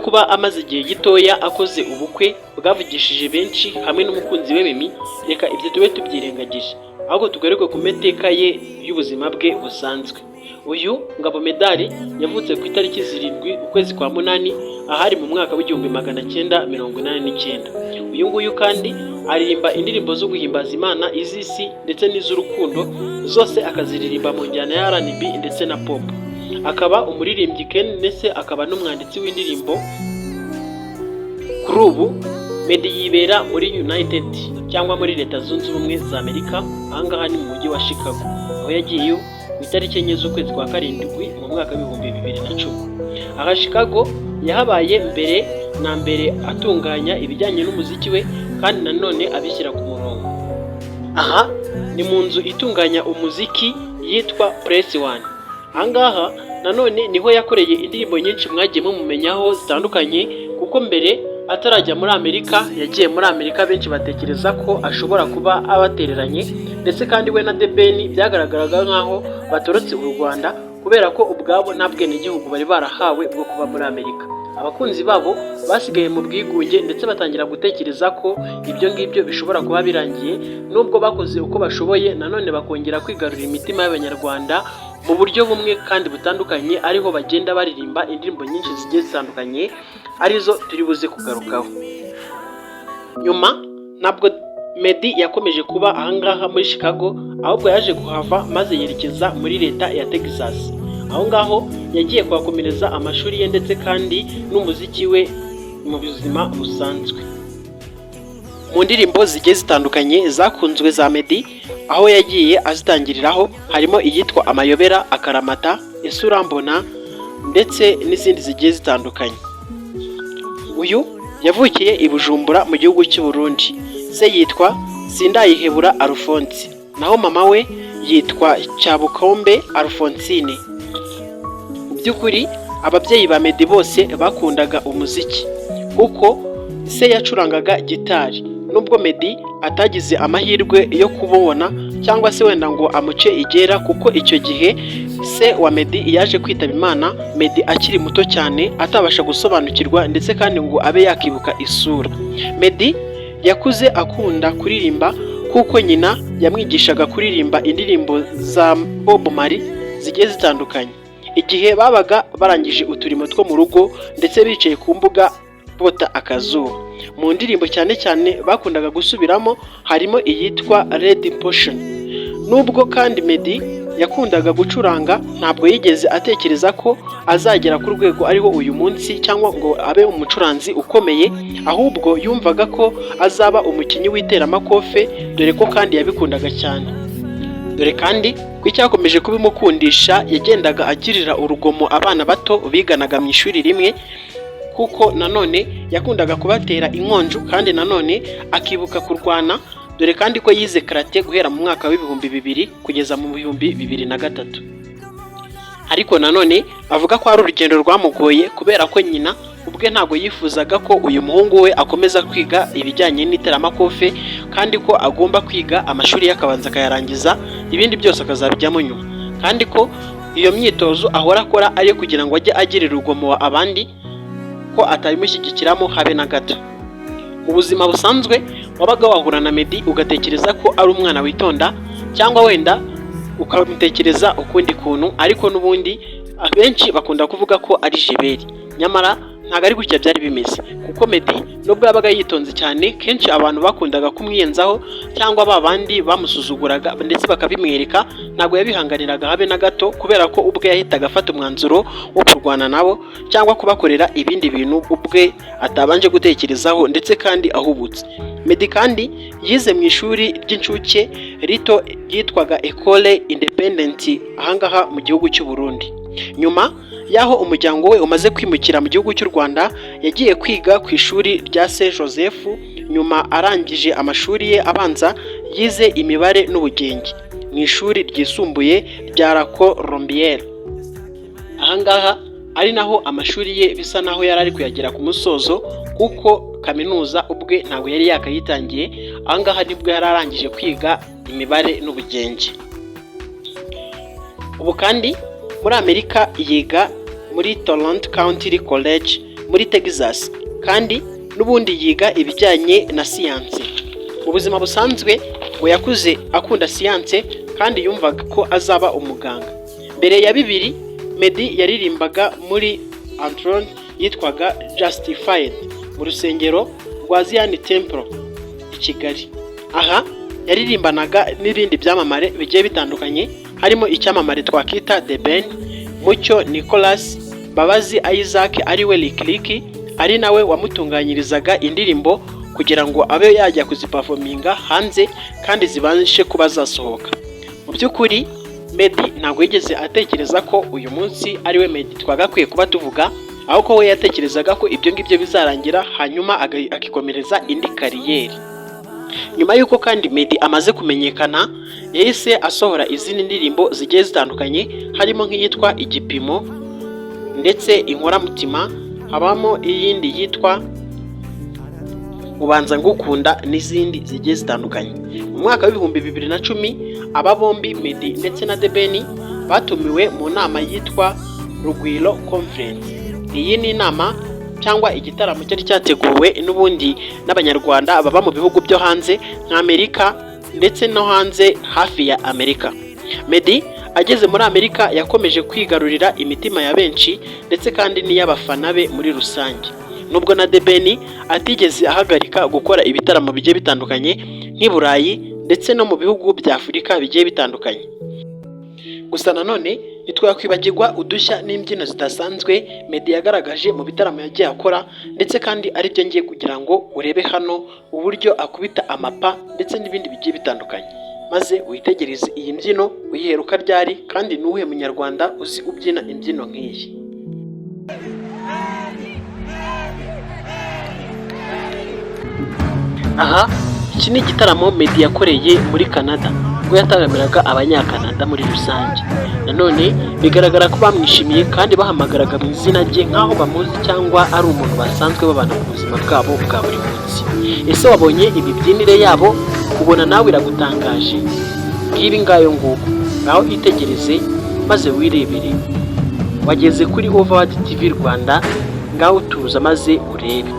kuba amaze igihe gitoya akoze ubukwe bwavugishije benshi hamwe n'umukunzi we Mimi, reka ibyo tube tubyirengagije ahubwo tugaruke ku mateka ye y'ubuzima bwe busanzwe. Uyu Ngabo Medali yavutse ku itariki 7 ukwezi kwa munani ahari mu mwaka w'1989. Uyu nguyu kandi aririmba indirimbo zo guhimbaza Imana, iz'isi ndetse n'iz'urukundo, zose akaziririmba mu njyana ya R&B ndetse na pop. Akaba umuririmbyi Ken ndetse akaba n'umwanditsi w'indirimbo. Kuri ubu Meddy yibera muri United cyangwa muri Leta Zunze Ubumwe za Amerika, ahangaha ni mu mujyi wa Chicago, aho yagiyeyo ku itariki 4 z'ukwezi kwa karindwi mu mwaka w'2010. Aha Chicago yahabaye mbere atunganya ibijyanye n'umuziki we kandi nanone abishyira ku murongo. Aha ni mu nzu itunganya umuziki yitwa Press One. Ahangaha nanone niho yakoreye indirimbo nyinshi mwagiye mumenyaho zitandukanye, kuko mbere atarajya muri Amerika yagiye muri Amerika benshi batekereza ko ashobora kuba abatereranye, ndetse kandi we na The Ben byagaragaraga nkaho batorotse u Rwanda kubera ko ubwabo nta bwenegihugu bari barahawe bwo kuba muri Amerika. Abakunzi babo basigaye mu bwigunge ndetse batangira gutekereza ko ibyo ngibyo bishobora kuba birangiye, nubwo bakoze uko bashoboye nanone bakongera kwigarurira imitima y'Abanyarwanda mu buryo bumwe kandi butandukanye, ariho bagenda baririmba indirimbo nyinshi zigiye zitandukanye arizo turi buze kugarukaho. Nyuma ntabwo Meddy yakomeje kuba ahangaha muri Chicago, ahubwo yaje kuhava maze yerekeza muri leta ya Texas. Aho ngaho yagiye kuhakomereza amashuri ye ndetse kandi n'umuziki we mu buzima busanzwe. Mu ndirimbo zigiye zitandukanye zakunzwe za Meddy, aho yagiye azitangiriraho harimo iyitwa Amayobera, Akaramata, Ese Urambona ndetse n'izindi zigiye zitandukanye. Uyu yavukiye i Bujumbura mu gihugu cy'u Burundi. Se yitwa Sindayihebura Alphonse, naho mama we yitwa Cyabukombe Alphonsine. Mu by'ukuri ababyeyi ba Meddy bose bakundaga umuziki kuko se yacurangaga gitari. Nubwo Meddy atagize amahirwe yo kubona cyangwa se wenda ngo amuce igera, kuko icyo gihe se wa Meddy yaje kwitaba Imana Meddy akiri muto cyane atabasha gusobanukirwa ndetse kandi ngo abe yakibuka isura. Meddy yakuze akunda kuririmba kuko nyina yamwigishaga kuririmba indirimbo za Bob Marley zigiye zitandukanye. Igihe babaga barangije uturimo two mu rugo ndetse bicaye ku mbuga bota akazuba, mu ndirimbo cyane cyane bakundaga gusubiramo harimo iyitwa Red Potion. Nubwo kandi Meddy yakundaga gucuranga, ntabwo yigeze atekereza ko azagera ku rwego ariho uyu munsi cyangwa ngo abe umucuranzi ukomeye, ahubwo yumvaga ko azaba umukinnyi w'iteramakofe, dore ko kandi yabikundaga cyane. Dore kandi ko icyakomeje kubimukundisha yagendaga agirira urugomo abana bato biganaga mu ishuri rimwe, kuko nanone yakundaga kubatera inkonjo kandi nanone akibuka kurwana, dore kandi ko yize karate guhera mu mwaka w'2000 kugeza mu 2003. Ariko nanone avuga ko ari urugendo rwamugoye kubera ko nyina ubwe ntago yifuzaga ko uyu muhungu we akomeza kwiga ibijyanye n'iteramakofe, kandi ko agomba kwiga amashuri y'akabanza akayarangiza, ibindi byose akazabijyamo nyuma, kandi ko iyo myitozo ahora akora ari kugira ngo ajye agirira urugomo abandi, ko atabimushyigikiramo habe na gato. Mu buzima busanzwe wabaga wahura na Meddy ugatekereza ko ari umwana witonda, cyangwa wenda ukamutekereza ukundi kuntu, ariko n'ubundi abenshi bakunda kuvuga ko ari jeberi. Nyamara ntago ari gutya byari bimeze, kuko Meddy nubwo yabaga yitonze cyane, kenshi abantu bakundaga kumwiyenzaho cyangwa babandi bamusuzuguraga ndetse bakabimwereka, ntago yabihanganiraga habe na gato, kubera ko ubwe yahitaga afata umwanzuro wo kurwana nabo cyangwa kubakorera ibindi bintu ubwe atabanje gutekerezaho ndetse kandi ahubutse. Meddy kandi yize mu ishuri ry'incuke rito ryitwaga Ecole Independent ahangaha mu gihugu cy'u Burundi. Nyuma yaho umuryango we umaze kwimukira mu gihugu cy'u Rwanda, yagiye kwiga ku ishuri rya Saint Joseph. Nyuma arangije amashuri ye abanza yize imibare n'ubugenge mu ishuri ryisumbuye rya La Colombière. Ahangaha ari naho amashuri ye bisa naho yari ari kuyagera ku musozo, kuko kaminuza ubwe ntabwo yari yakayitangiye. Ahangaha nibwo yari arangije kwiga imibare n'ubugenge. Ubu kandi muri Amerika yiga muri Toronto County College muri Texas kandi n'ubundi yiga ibijyanye na siyansi. Mu buzima busanzwe ngo yakuze akunda siyanse kandi yumvaga ko azaba umuganga. Mbere ya 2000 Meddy yaririmbaga muri antron yitwaga Justified mu rusengero rwa Zion Temple i Kigali. Aha yaririmbanaga n'ibindi byamamare bigiye bitandukanye, harimo icyamamare twakita The Ben, Mucyo Nicholas, Babazi Isaac ariwe Lick ari nawe wamutunganyirizaga indirimbo kugira ngo abe yajya kuziperforminga hanze kandi zibashe kuba zasohoka. Mu by'ukuri Meddy ntabwo yigeze atekereza ko uyu munsi ariwe Meddy twagakwiye kuba tuvuga, ahubwo we yatekerezaga ko ibyo ngibyo bizarangira hanyuma akikomereza indi kariyeri. Nyuma y'uko kandi Meddy amaze kumenyekana, yahise asohora izindi ndirimbo zigiye zitandukanye, harimo nk'iyitwa Igipimo ndetse Inkoramutima, habamo iyindi yitwa Ubanza Ngukunda n'izindi zigiye zitandukanye. Mu mwaka wa 2010 aba bombi Meddy ndetse na The Ben batumiwe mu nama yitwa Rugwiro Conference. Iyi ni inama cyangwa igitaramo cyari cyateguwe n'ubundi n'abanyarwanda baba mu bihugu byo hanze nka Amerika ndetse no hanze hafi ya Amerika. Meddy ageze muri Amerika yakomeje kwigarurira imitima ya benshi ndetse kandi n'iy'abafana be muri rusange. Nubwo na The Ben atigeze ahagarika gukora ibitaramo bigiye bitandukanye nk'i Burayi ndetse no mu bihugu bya Afurika bigiye bitandukanye. Gusa nanone ntitwakwibagirwa udushya n'imbyino zidasanzwe Meddy yagaragaje mu bitaramo yagiye akora, ndetse kandi ari byo ngiye kugira ngo urebe hano uburyo akubita amapa ndetse n'ibindi bigiye bitandukanye, maze witegereze iyi mbyino uyiheruka ryari kandi n'uwuhe munyarwanda uzi ubyina imbyino nk'iyi. Aha iki ni igitaramo Meddy yakoreye muri Canada ubwo yataramiraga abanyakanada muri rusange. Nanone bigaragara ko bamwishimiye kandi bahamagaraga mu izina rye nk'aho bamuzi cyangwa ari umuntu basanzwe babana mu buzima bwabo bwa buri munsi. Ese wabonye imibyinire yabo? Ubona nawe iragutangaje? Ngibi ngayo nguko, ngaho itegereze maze wirebere. Wageze kuri Overworld TV Rwanda, ngaho tuza maze urebe.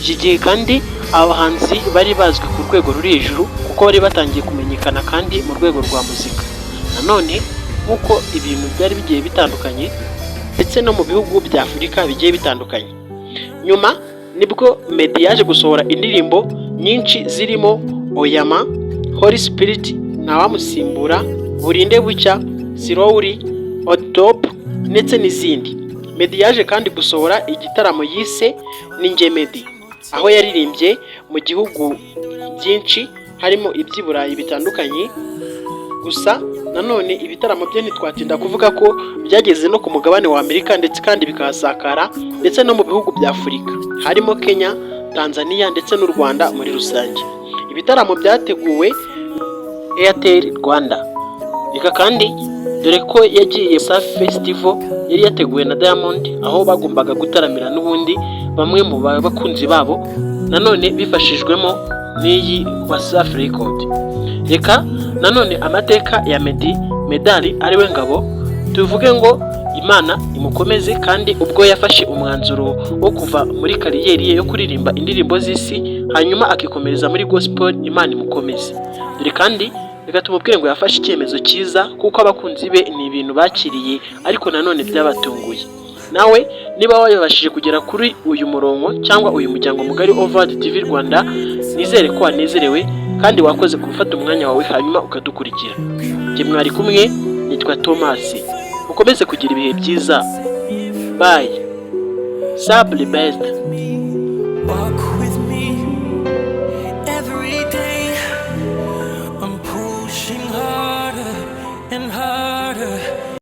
Iki gihe kandi abahanzi bari bazwi ku rwego ruri hejuru kuko bari batangiye kumenyekana kandi mu rwego rwa muzika. Nanone nk'uko ibintu byari bigiye bitandukanye ndetse no mu bihugu bya Afurika bigiye bitandukanye. Nyuma nibwo Meddy yaje gusohora indirimbo nyinshi zirimo Oyama, Holy Spirit, Ntawamusimbura, Burinde Bucya, Slowly, On Top ndetse n'izindi. Meddy yaje kandi gusohora igitaramo yise Ninjye Meddy, aho yaririmbye mu gihugu byinshi harimo iby'i Burayi bitandukanye. Gusa nanone ibitaramo bye ntitwatinda kuvuga ko byageze no ku mugabane wa Amerika ndetse kandi bikahasakara ndetse no mu bihugu bya Afurika harimo Kenya, Tanzania ndetse n'u Rwanda muri rusange. Ibitaramo byateguwe Airtel Rwanda. Reka kandi dore ko yagiye Safi Festival yari yateguwe na Diamond, aho bagombaga gutaramira n'ubundi bamwe mu bakunzi babo, nanone bifashijwemo n'iyi Wasafi Record. Reka nanone amateka ya Meddy Medali ariwe Ngabo tuvuge ngo Imana imukomeze, kandi ubwo yafashe umwanzuro wo kuva muri kariyeri ye yo kuririmba indirimbo z'isi hanyuma akikomereza muri gospel, Imana imukomeze. Dore kandi reka tumubwire ngo yafashe icyemezo cyiza kuko abakunzi be ni ibintu bakiriye ariko nanone byabatunguye. Nawe niba wabashije kugera kuri uyu murongo cyangwa uyu muryango mugari Ovard TV Rwanda, nizere ko wanezerewe kandi wakoze gufata umwanya wawe hanyuma ukadukurikira. Njye mwari kumwe, nitwa Thomas. Ukomeze kugira ibihe byiza. Bye. Sable best. Walk with me every day.